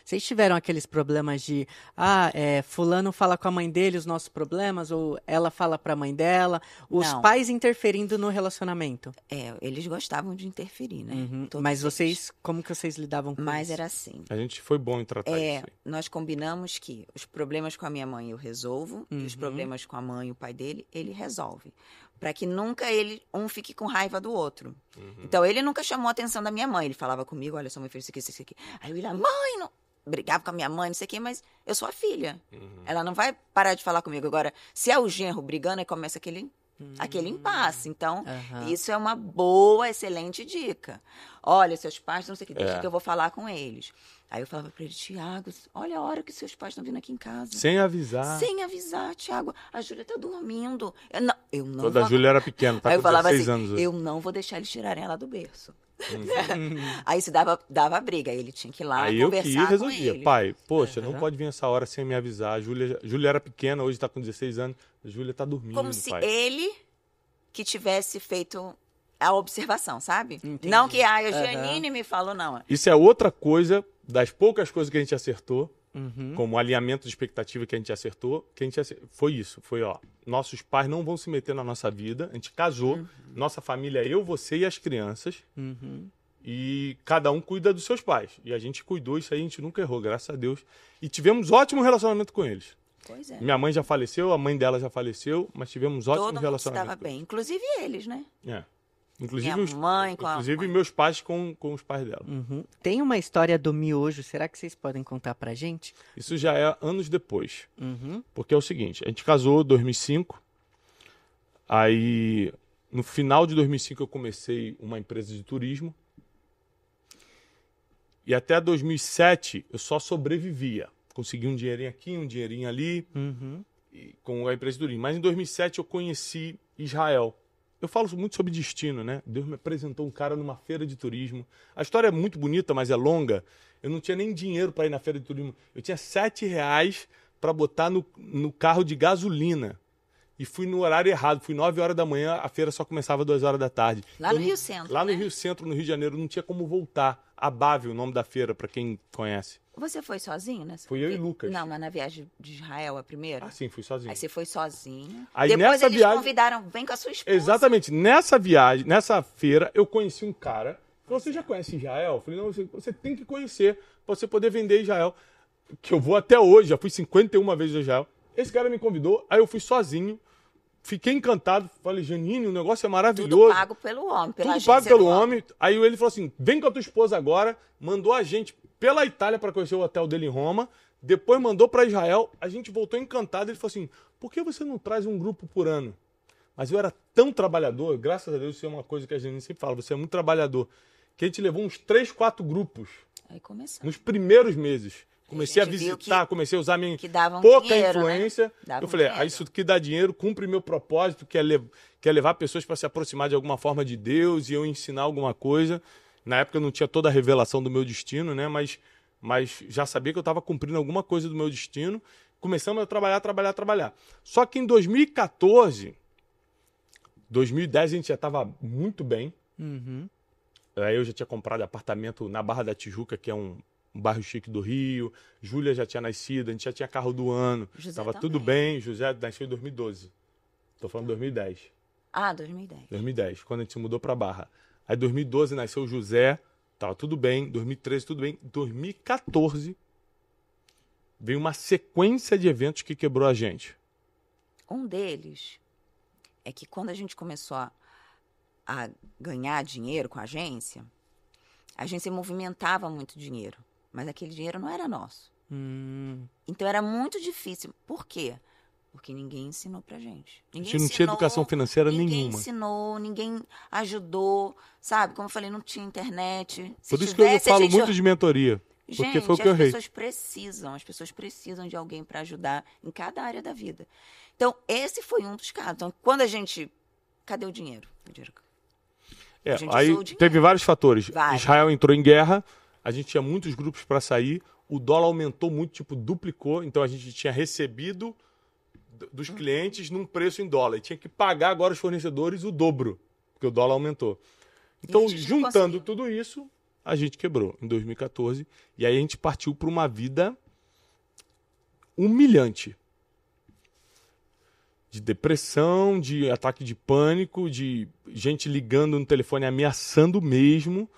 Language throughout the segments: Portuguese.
Vocês tiveram aqueles problemas de, fulano fala com a mãe dele os nossos problemas, ou ela fala pra mãe dela, os Não. pais interferindo no relacionamento? Eles gostavam de interferir, né? Todos Mas eles. vocês, como que vocês lidavam com Mas isso? era assim. A gente foi bom em tratar isso. Nós combinamos que os problemas com a minha mãe eu resolvo, e os problemas com a mãe e o pai dele, ele resolve. Para que nunca um fique com raiva do outro. Então, ele nunca chamou a atenção da minha mãe. Ele falava comigo, olha, sua mãe fez isso aqui. Aí eu ia lá, mãe, não... brigava com a minha mãe, não sei o quê, mas eu sou a filha. Ela não vai parar de falar comigo. Agora, se é o genro brigando, aí começa aquele impasse. Então, isso é uma boa, excelente dica. Olha, seus pais, não sei o que, deixa que eu vou falar com eles. Aí eu falava pra ele, Tiago, olha a hora que seus pais estão vindo aqui em casa. Sem avisar. Sem avisar, Tiago. A Júlia tá dormindo. Eu não Quando a Júlia era pequena, tá Aí com eu falava 16 assim, anos hoje. eu não vou deixar eles tirarem ela do berço. Aí isso dava briga. Aí ele tinha que ir lá Aí eu que conversar ia com resolvia. ele. Pai, poxa, não pode vir essa hora sem me avisar. A Júlia era pequena, hoje tá com 16 anos. A Júlia tá dormindo, Como se pai. ele que tivesse feito a observação, sabe? Entendi. Não que a Janine me falou, não. Isso é outra coisa, das poucas coisas que a gente acertou, como alinhamento de expectativa que a gente acertou, foi isso. Foi, nossos pais não vão se meter na nossa vida, a gente casou, nossa família, eu, você e as crianças, e cada um cuida dos seus pais. E a gente cuidou, isso aí a gente nunca errou, graças a Deus. E tivemos ótimo relacionamento com eles. Pois é. Minha mãe já faleceu, a mãe dela já faleceu, mas tivemos ótimo Todo mundo relacionamento. estava bem, inclusive eles, né? Inclusive, Minha mãe com a inclusive mãe. meus pais com os pais dela. Tem uma história do miojo, será que vocês podem contar pra gente? Isso já é anos depois. Porque é o seguinte, a gente casou em 2005, aí no final de 2005 eu comecei uma empresa de turismo, e até 2007 eu só sobrevivia. Consegui um dinheirinho aqui, um dinheirinho ali, com a empresa de turismo. Mas em 2007 eu conheci Israel. Eu falo muito sobre destino, né? Deus me apresentou um cara numa feira de turismo. A história é muito bonita, mas é longa. Eu não tinha nem dinheiro para ir na feira de turismo. Eu tinha R$7 para botar no carro de gasolina. E fui no horário errado. Fui 9 horas da manhã, a feira só começava 2 horas da tarde. Lá no Rio Centro, Lá no né? Rio Centro, no Rio de Janeiro. Não tinha como voltar. Abave, o nome da feira, para quem conhece. Você foi sozinho nessa? Fui eu e Lucas. Não, mas na viagem de Israel, a primeira? Ah, sim, fui sozinho. Aí você foi sozinho. Aí Depois nessa eles viagem- convidaram, vem com a sua esposa. Exatamente. Nessa viagem, nessa feira, eu conheci um cara. Falou, você já conhece Israel? Eu falei, não, você tem que conhecer para você poder vender Israel. Que eu vou até hoje, já fui 51 vezes a Israel. Esse cara me convidou, aí eu fui sozinho. Fiquei encantado. Falei, Janine, o negócio é maravilhoso. Tudo pago pelo homem, pela Tudo pago agência pelo do homem. Aí ele falou assim, vem com a tua esposa agora. Mandou a gente pela Itália para conhecer o hotel dele em Roma. Depois mandou para Israel. A gente voltou encantado. Ele falou assim, por que você não traz um grupo por ano? Mas eu era tão trabalhador, graças a Deus, isso é uma coisa que a gente sempre fala, você é muito trabalhador, que a gente levou uns 3, 4 grupos Aí começou. nos primeiros meses. Comecei a gente viu visitar, que- comecei a usar minha que davam pouca dinheiro, né? influência. Davam Eu falei, dinheiro. isso que dá dinheiro, cumpre meu propósito, que é levar pessoas para se aproximar de alguma forma de Deus e eu ensinar alguma coisa. Na época eu não tinha toda a revelação do meu destino, né? Mas já sabia que eu estava cumprindo alguma coisa do meu destino. Começamos a trabalhar. Só que em 2014, 2010 a gente já estava muito bem. Aí eu já tinha comprado apartamento na Barra da Tijuca, que é um bairro chique do Rio. Júlia já tinha nascido, a gente já tinha carro do ano. José Tava também. tudo bem. José nasceu em 2012. Tô falando 2010. Ah, 2010. 2010, quando a gente se mudou pra Barra. Aí 2012 nasceu o José, tava tudo bem. 2013 tudo bem. 2014 veio uma sequência de eventos que quebrou a gente. Um deles é que quando a gente começou a ganhar dinheiro com a agência movimentava muito dinheiro, mas aquele dinheiro não era nosso. Então era muito difícil. Por quê? Porque ninguém ensinou pra gente. A gente não tinha educação financeira ninguém nenhuma. Ninguém ensinou, ninguém ajudou, sabe? Como eu falei, não tinha internet. Por isso que eu falo muito de mentoria. Porque Gente, foi o que eu errei. as pessoas precisam de alguém para ajudar em cada área da vida. Então, esse foi um dos casos. Então, quando a gente... Cadê o dinheiro? A gente Aí usou o dinheiro. teve vários fatores. Vários. Israel entrou em guerra, a gente tinha muitos grupos para sair, o dólar aumentou muito, tipo, duplicou, então a gente tinha recebido dos clientes num preço em dólar. E tinha que pagar agora os fornecedores o dobro, porque o dólar aumentou. Então, a gente não juntando conseguiu. tudo isso, a gente quebrou em 2014. E aí a gente partiu para uma vida humilhante. De depressão, de ataque de pânico, de gente ligando no telefone ameaçando mesmo,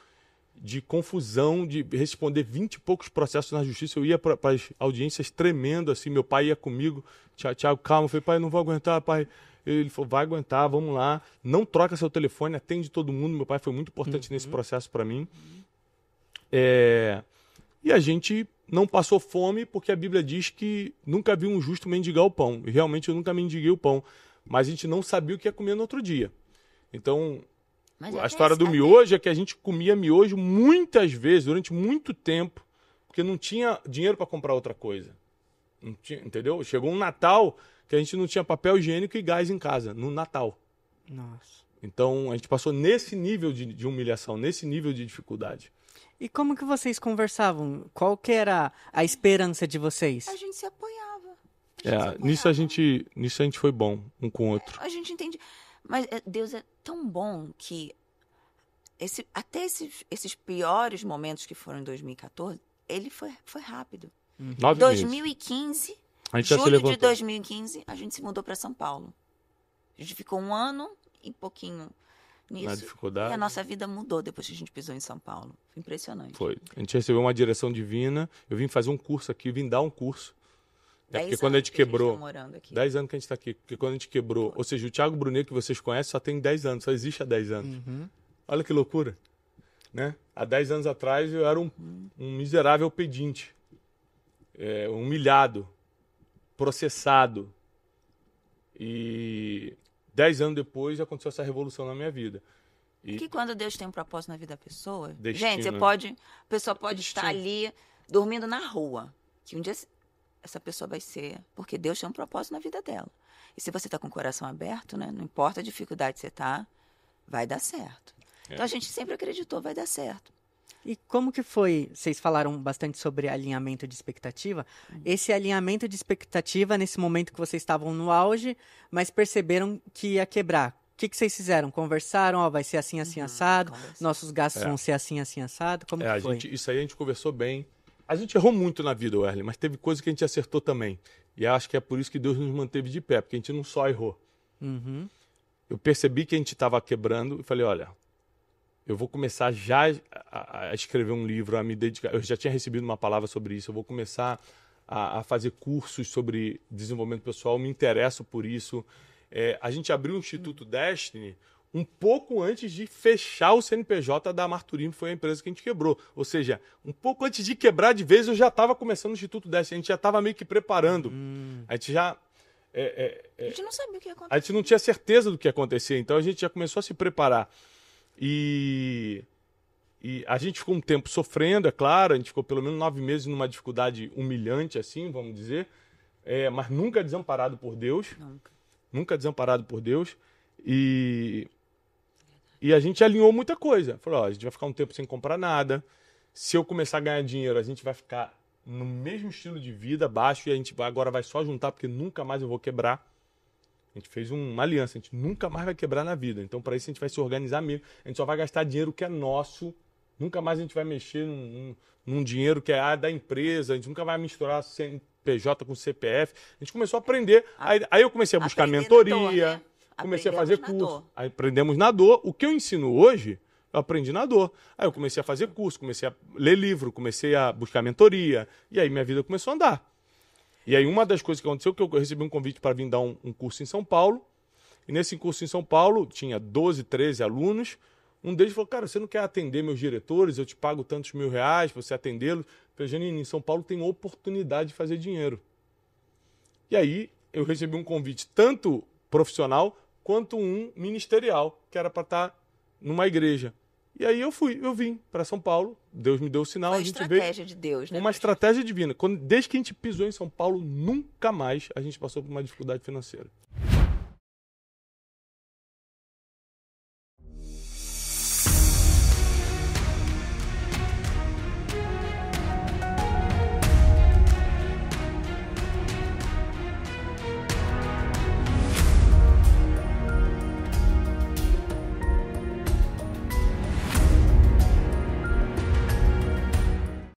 de confusão, de responder 20 e poucos processos na justiça. Eu ia para as audiências tremendo, assim, meu pai ia comigo, Tiago, calma, eu falei, pai, não vou aguentar, pai. Ele falou, vai aguentar, vamos lá, não troca seu telefone, atende todo mundo. Meu pai foi muito importante nesse processo para mim. E a gente não passou fome, porque a Bíblia diz que nunca vi um justo mendigar o pão. E realmente eu nunca mendiguei o pão. Mas a gente não sabia o que ia comer no outro dia. Então, a história do miojo é que a gente comia miojo muitas vezes, durante muito tempo, porque não tinha dinheiro para comprar outra coisa. Não tinha, entendeu? Chegou um Natal que a gente não tinha papel higiênico e gás em casa, no Natal. Nossa. Então, a gente passou nesse nível de humilhação, nesse nível de dificuldade. E como que vocês conversavam? Qual que era a esperança de vocês? A gente se apoiava. Nisso a gente foi bom, um com o outro. A gente entende. Mas Deus é tão bom que até esses piores momentos que foram em 2014, ele foi rápido. 9 meses. 2015, A gente já se julho de levantou. 2015, a gente se mudou para São Paulo. A gente ficou 1 ano e pouquinho nisso. Na dificuldade. E a nossa vida mudou depois que a gente pisou em São Paulo. Foi impressionante. Foi. A gente recebeu uma direção divina. Eu vim fazer um curso aqui, vim dar um curso. Porque quando a gente quebrou... 10 anos que a gente está aqui. Porque quando a gente quebrou... Ou seja, o Thiago Brunet, que vocês conhecem, só tem 10 anos. Só existe há 10 anos. Olha que loucura. Né? Há 10 anos atrás eu era um miserável pedinte. Humilhado. Processado. E 10 anos depois aconteceu essa revolução na minha vida. Que quando Deus tem um propósito na vida da pessoa... Destino. Gente, a pessoa pode estar ali dormindo na rua. Que um dia essa pessoa vai ser... Porque Deus tem um propósito na vida dela. E se você está com o coração aberto, né? Não importa a dificuldade que você está, vai dar certo. Então a gente sempre acreditou, vai dar certo. E como que foi? Vocês falaram bastante sobre alinhamento de expectativa. Esse alinhamento de expectativa nesse momento que vocês estavam no auge, mas perceberam que ia quebrar. O que vocês fizeram? Conversaram? Vai ser assim, assim, assado? Nossos gastos vão ser assim, assim, assado? Como que foi? Isso aí a gente conversou bem. A gente errou muito na vida, Werley, mas teve coisa que a gente acertou também. E acho que é por isso que Deus nos manteve de pé, porque a gente não só errou. Eu percebi que a gente estava quebrando e falei, olha, eu vou começar já a escrever um livro, a me dedicar. Eu já tinha recebido uma palavra sobre isso. Eu vou começar a fazer cursos sobre desenvolvimento pessoal. Me interesso por isso. A gente abriu o Instituto Destiny um pouco antes de fechar o CNPJ da Marturim, que foi a empresa que a gente quebrou. Ou seja, um pouco antes de quebrar de vez, eu já estava começando o Instituto Destiny. A gente já estava meio que preparando. A gente já... a gente não sabia o que ia acontecer. A gente não tinha certeza do que ia acontecer. Então, a gente já começou a se preparar. E a gente ficou um tempo sofrendo, é claro, a gente ficou pelo menos 9 meses numa dificuldade humilhante, assim, vamos dizer, mas nunca desamparado por Deus. Nunca desamparado por Deus. E a gente alinhou muita coisa. Falou, a gente vai ficar um tempo sem comprar nada. Se eu começar a ganhar dinheiro, a gente vai ficar no mesmo estilo de vida, baixo, e a gente agora vai só juntar, porque nunca mais eu vou quebrar. A gente fez uma aliança, a gente nunca mais vai quebrar na vida. Então, para isso, a gente vai se organizar mesmo. A gente só vai gastar dinheiro que é nosso. Nunca mais a gente vai mexer num dinheiro que é da empresa. A gente nunca vai misturar CNPJ com CPF. A gente começou a aprender. Aí eu comecei a buscar mentoria, né? comecei a fazer curso. Aí aprendemos na dor. O que eu ensino hoje, eu aprendi na dor. Aí eu comecei a fazer curso, comecei a ler livro, comecei a buscar mentoria. E aí minha vida começou a andar. E aí uma das coisas que aconteceu, que eu recebi um convite para vir dar um curso em São Paulo. E nesse curso em São Paulo, tinha 12, 13 alunos. Um deles falou, cara, você não quer atender meus diretores? Eu te pago tantos mil reais para você atendê-los. Eu falei, Janine, em São Paulo tem oportunidade de fazer dinheiro. E aí eu recebi um convite tanto profissional quanto um ministerial, que era para estar numa igreja. E aí eu vim para São Paulo, Deus me deu o sinal, Uma a gente estratégia de Deus, né? Uma estratégia divina. Desde que a gente pisou em São Paulo, nunca mais a gente passou por uma dificuldade financeira.